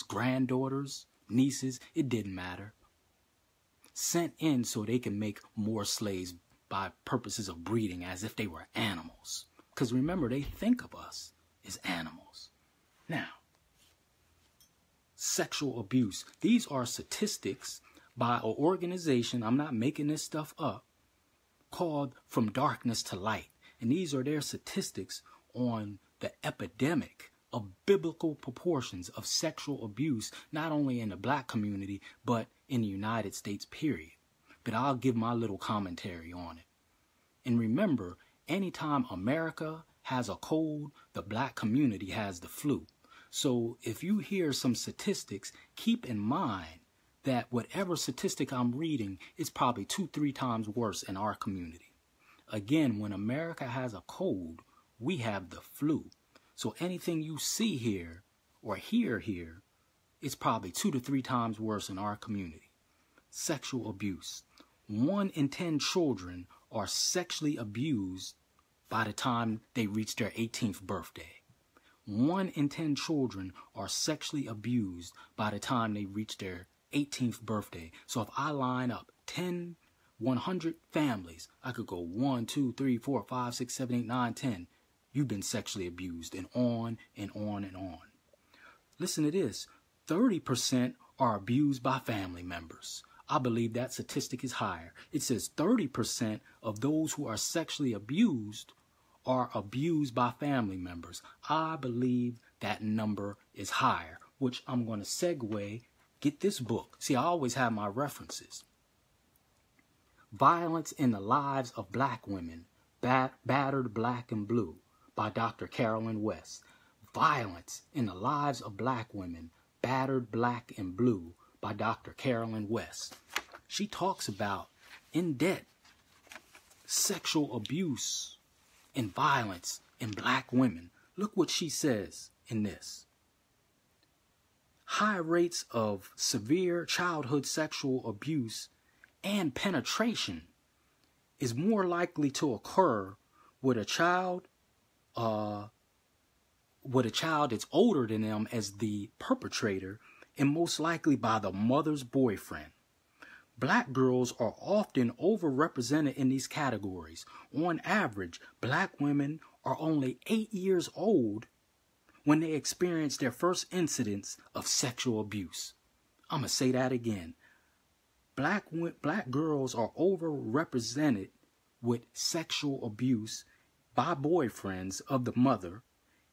granddaughters, nieces, it didn't matter. Sent in so they can make more slaves by purposes of breeding as if they were animals. Because remember, they think of us as animals. Now, sexual abuse. These are statistics by an organization, I'm not making this stuff up, called From Darkness to Light. And these are their statistics on the epidemic of biblical proportions of sexual abuse, not only in the black community, but in the United States, period. But I'll give my little commentary on it. And remember, anytime America has a cold, the black community has the flu. So if you hear some statistics, keep in mind that whatever statistic I'm reading is probably 2-3 times worse in our community. Again, when America has a cold, we have the flu. So anything you see here or hear here is probably 2 to 3 times worse in our community. Sexual abuse. 1 in 10 children are sexually abused by the time they reach their 18th birthday. 1 in 10 children are sexually abused by the time they reach their 18th birthday. So if I line up 100 families, I could go 1, 2, 3, 4, 5, 6, 7, 8, 9, 10. You've been sexually abused, and on and on and on. Listen to this. 30% are abused by family members. I believe that statistic is higher. It says 30% of those who are sexually abused are abused by family members. I believe that number is higher, which I'm going to segue, get this book. See, I always have my references. Violence in the Lives of Black Women, Battered Black and Blue, by Dr. Carolyn West. Violence in the Lives of Black Women, Battered Black and Blue, by Dr. Carolyn West. She talks about, in depth, sexual abuse and violence in black women. Look what she says in this. High rates of severe childhood sexual abuse and penetration is more likely to occur with a child that's older than them as the perpetrator, and most likely by the mother's boyfriend. Black girls are often overrepresented in these categories. On average, black women are only 8 years old when they experience their first incidents of sexual abuse. I'm going to say that again. Black girls are overrepresented with sexual abuse by boyfriends of the mother,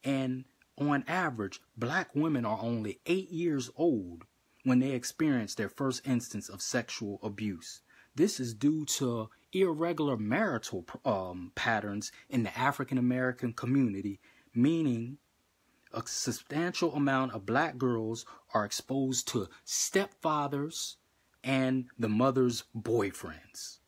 and on average, black women are only 8 years old when they experience their first instance of sexual abuse. This is due to irregular marital patterns in the African American community, meaning a substantial amount of black girls are exposed to stepfathers and the mother's boyfriends.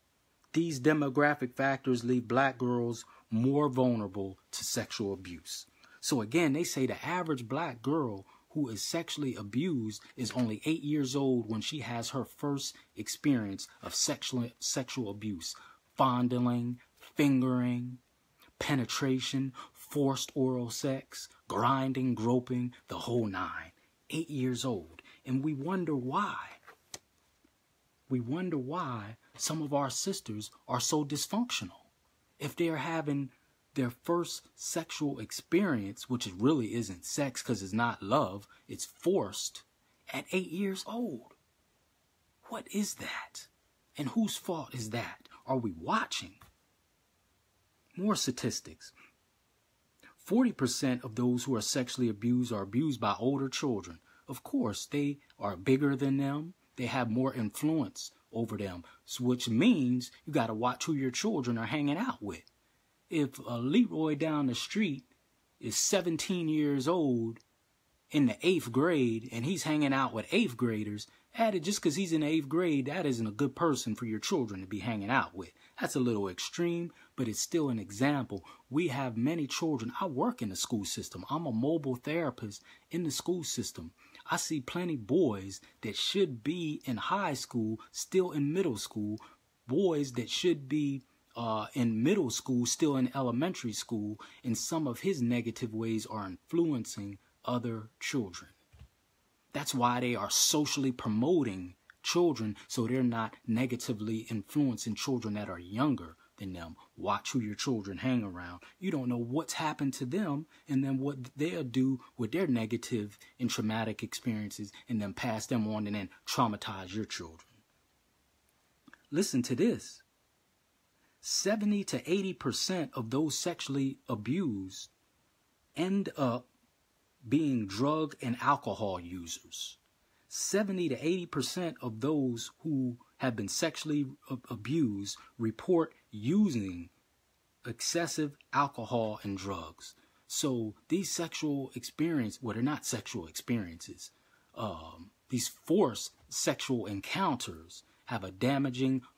These demographic factors leave black girls more vulnerable to sexual abuse. So again, they say the average black girl who is sexually abused is only 8 years old when she has her first experience of sexual abuse. Fondling, fingering, penetration, forced oral sex, grinding, groping, the whole 9. 8 years old. And we wonder why. We wonder why some of our sisters are so dysfunctional. If they're having their first sexual experience, which it really isn't sex because it's not love, it's forced, at 8 years old. What is that? And whose fault is that? Are we watching? More statistics. 40% of those who are sexually abused are abused by older children. Of course, they are bigger than them. They have more influence over them, which means you got to watch who your children are hanging out with. If Leroy down the street is 17 years old in the 8th grade and he's hanging out with 8th graders, just because he's in the 8th grade, that isn't a good person for your children to be hanging out with. That's a little extreme, but it's still an example. We have many children. I work in the school system. I'm a mobile therapist in the school system. I see plenty boys that should be in high school, still in middle school, boys that should be in middle school, still in elementary school, and some of his negative ways are influencing other children. That's why they are socially promoting children, so they're not negatively influencing children that are younger than them. Watch who your children hang around. You don't know what's happened to them, and then what they'll do with their negative and traumatic experiences, and then pass them on and then traumatize your children. Listen to this. 70 to 80% of those sexually abused end up being drug and alcohol users. 70 to 80% of those who have been sexually abused report using excessive alcohol and drugs. So these sexual experiences, well, they're not sexual experiences. These forced sexual encounters have a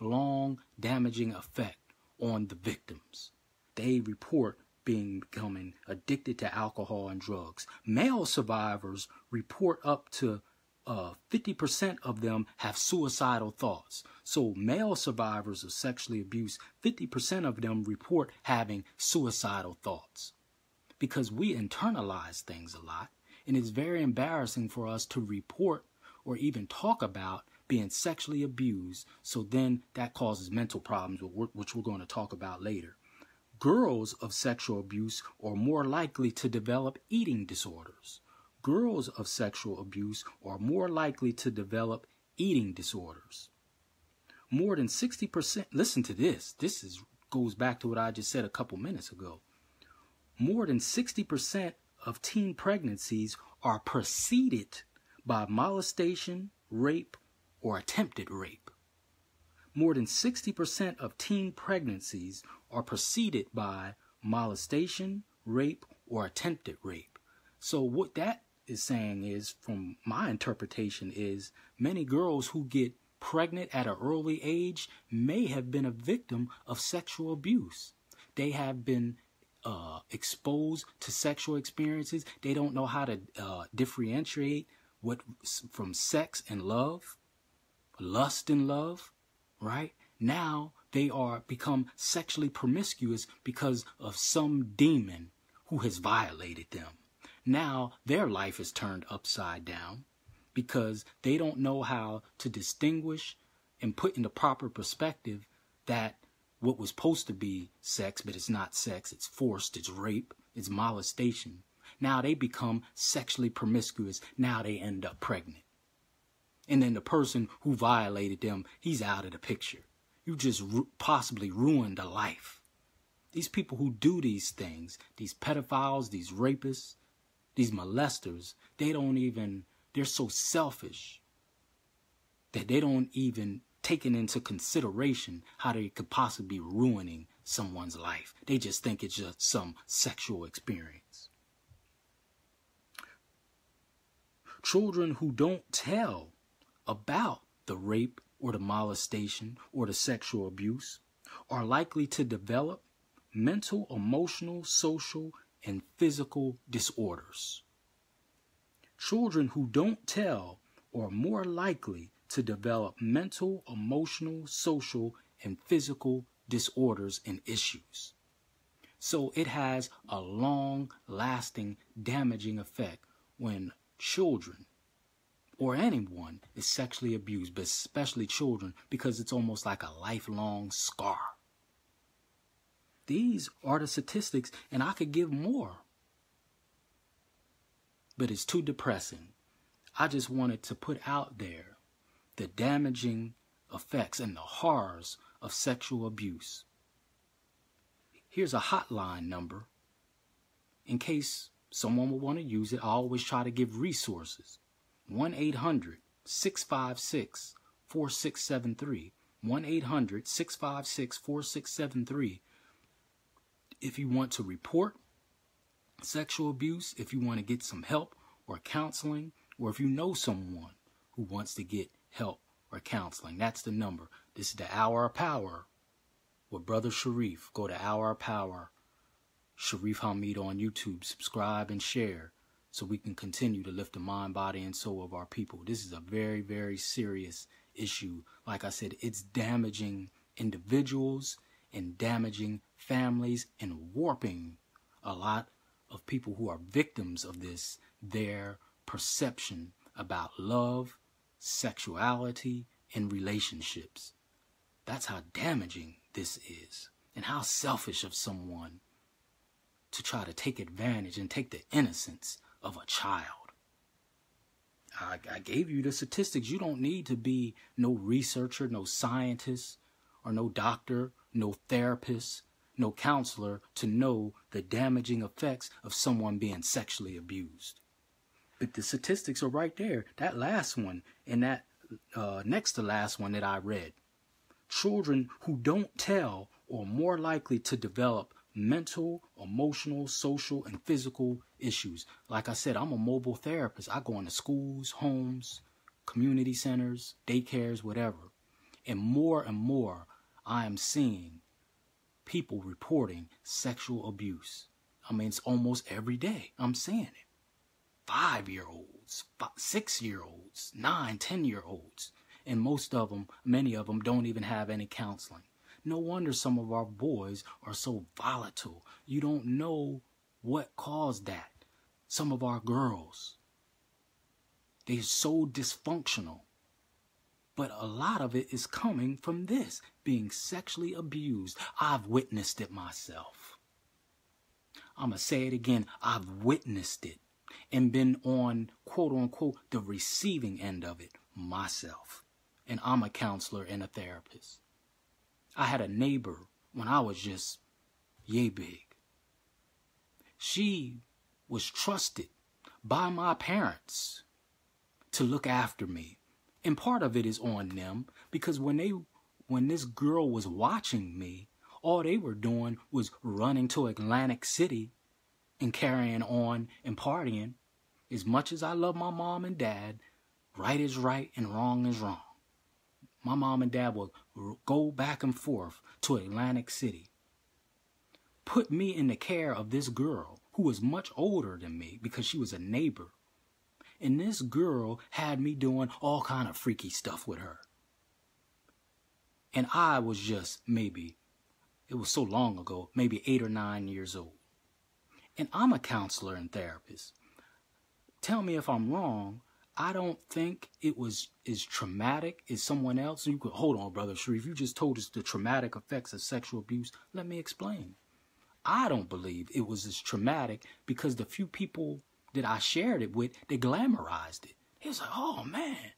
long damaging effect on the victims. They report becoming addicted to alcohol and drugs. Male survivors report up to 50% of them have suicidal thoughts. So male survivors of sexually abuse, 50% of them report having suicidal thoughts, because we internalize things a lot, and it's very embarrassing for us to report or even talk about being sexually abused. So then that causes mental problems, which we're going to talk about later. Girls of sexual abuse are more likely to develop eating disorders. Girls of sexual abuse are more likely to develop eating disorders. More than 60%, listen to this. Goes back to what I just said a couple minutes ago. More than 60% of teen pregnancies are preceded by molestation, rape, or attempted rape. More than 60% of teen pregnancies are preceded by molestation, rape, or attempted rape. So what that is saying is, from my interpretation, is many girls who get pregnant at an early age may have been a victim of sexual abuse. They have been exposed to sexual experiences. They don't know how to differentiate from sex and love, lust and love, right? Now they are become sexually promiscuous because of some demon who has violated them. Now their life is turned upside down because they don't know how to distinguish and put in the proper perspective that what was supposed to be sex, but it's not sex, it's forced, it's rape, it's molestation. Now they become sexually promiscuous. Now they end up pregnant. And then the person who violated them, he's out of the picture. You just possibly ruined a life. These people who do these things, these pedophiles, these rapists, these molesters, they're so selfish that they don't even take into consideration how they could possibly be ruining someone's life. They just think it's just some sexual experience. Children who don't tell about the rape or the molestation or the sexual abuse are likely to develop mental, emotional, social, and physical disorders. Children who don't tell are more likely to develop mental, emotional, social, and physical disorders and issues. So it has a long-lasting, damaging effect when children or anyone is sexually abused, but especially children, because it's almost like a lifelong scar. These are the statistics, and I could give more, but it's too depressing. I just wanted to put out there the damaging effects and the horrors of sexual abuse. Here's a hotline number in case someone will want to use it. I always try to give resources. 1-800-656-4673. 1-800-656-4673. If you want to report sexual abuse, if you want to get some help or counseling, or if you know someone who wants to get help or counseling, that's the number. This is the Hour of Power with Brother Sharif. Go to Hour of Power, Sharif Hamid on YouTube. Subscribe and share so we can continue to lift the mind, body, and soul of our people. This is a very, very serious issue. Like I said, it's damaging individuals and damaging families and warping a lot of people who are victims of this, their perception about love, sexuality, and relationships. That's how damaging this is, and how selfish of someone to try to take advantage and take the innocence of a child. I gave you the statistics. You don't need to be no researcher, no scientist, or no doctor, no therapist, no counselor to know the damaging effects of someone being sexually abused. But the statistics are right there. That last one and that next to last one that I read. Children who don't tell are more likely to develop mental, emotional, social, and physical issues. Like I said, I'm a mobile therapist. I go into schools, homes, community centers, daycares, whatever. And more, I am seeing people reporting sexual abuse. I mean, it's almost every day. I'm seeing it. 5-year-olds, 6-year-olds, 9, 10-year-olds. And many of them don't even have any counseling. No wonder some of our boys are so volatile. You don't know what caused that. Some of our girls, they're so dysfunctional. But a lot of it is coming from this, being sexually abused. I've witnessed it myself. I'm going to say it again. I've witnessed it and been on, quote unquote, the receiving end of it myself. And I'm a counselor and a therapist. I had a neighbor when I was just yay big. She was trusted by my parents to look after me. And part of it is on them because when this girl was watching me, all they were doing was running to Atlantic City and carrying on and partying. As much as I love my mom and dad, right is right and wrong is wrong. My mom and dad would go back and forth to Atlantic City, put me in the care of this girl who was much older than me because she was a neighbor. And this girl had me doing all kind of freaky stuff with her. And I was just maybe, it was so long ago, maybe 8 or 9 years old. And I'm a counselor and therapist. Tell me if I'm wrong. I don't think it was as traumatic as someone else. You could, hold on, Brother Sharif. You just told us the traumatic effects of sexual abuse. Let me explain. I don't believe it was as traumatic because the few people that I shared it with, they glamorized it. It was like, oh man,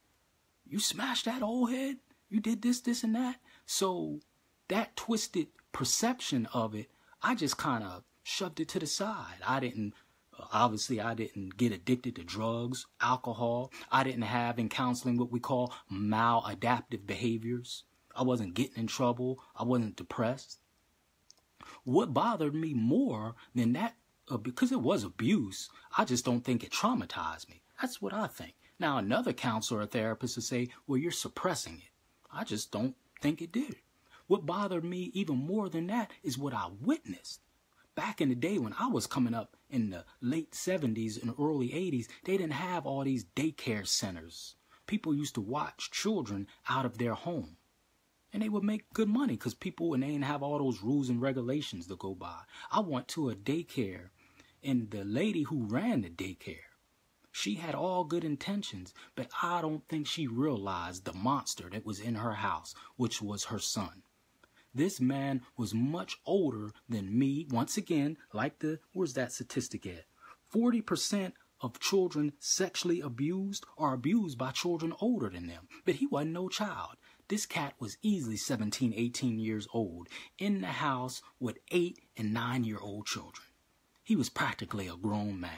you smashed that old head? You did this, this, and that? So that twisted perception of it, I just kind of shoved it to the side. Obviously, I didn't get addicted to drugs, alcohol. I didn't have in counseling what we call maladaptive behaviors. I wasn't getting in trouble. I wasn't depressed. What bothered me more than that, because it was abuse, I just don't think it traumatized me. That's what I think. Now, another counselor or therapist would say, well, you're suppressing it. I just don't think it did. What bothered me even more than that is what I witnessed. Back in the day when I was coming up in the late 70s and early 80s, they didn't have all these daycare centers. People used to watch children out of their home. And they would make good money because they didn't have all those rules and regulations to go by. I went to a daycare, and the lady who ran the daycare, she had all good intentions, but I don't think she realized the monster that was in her house, which was her son. This man was much older than me. Once again, where's that statistic at? 40% of children sexually abused are abused by children older than them. But he wasn't no child. This cat was easily 17, 18 years old in the house with 8 and 9-year-old children. He was practically a grown man.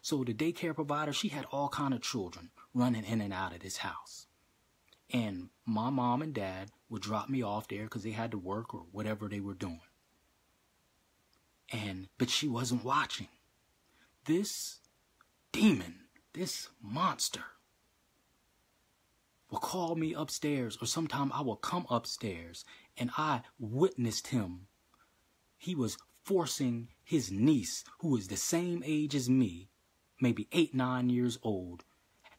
So the daycare provider, she had all kind of children running in and out of this house. And my mom and dad would drop me off there because they had to work or whatever they were doing. But she wasn't watching. This demon, this monster, will call me upstairs, or sometime I will come upstairs, and I witnessed him. He was forcing his niece, who is the same age as me, maybe 8, 9 years old.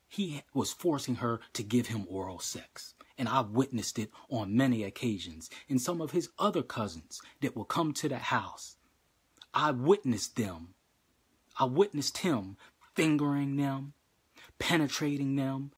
He was forcing her to give him oral sex. And I witnessed it on many occasions. And some of his other cousins that will come to the house, I witnessed them. I witnessed him fingering them, penetrating them,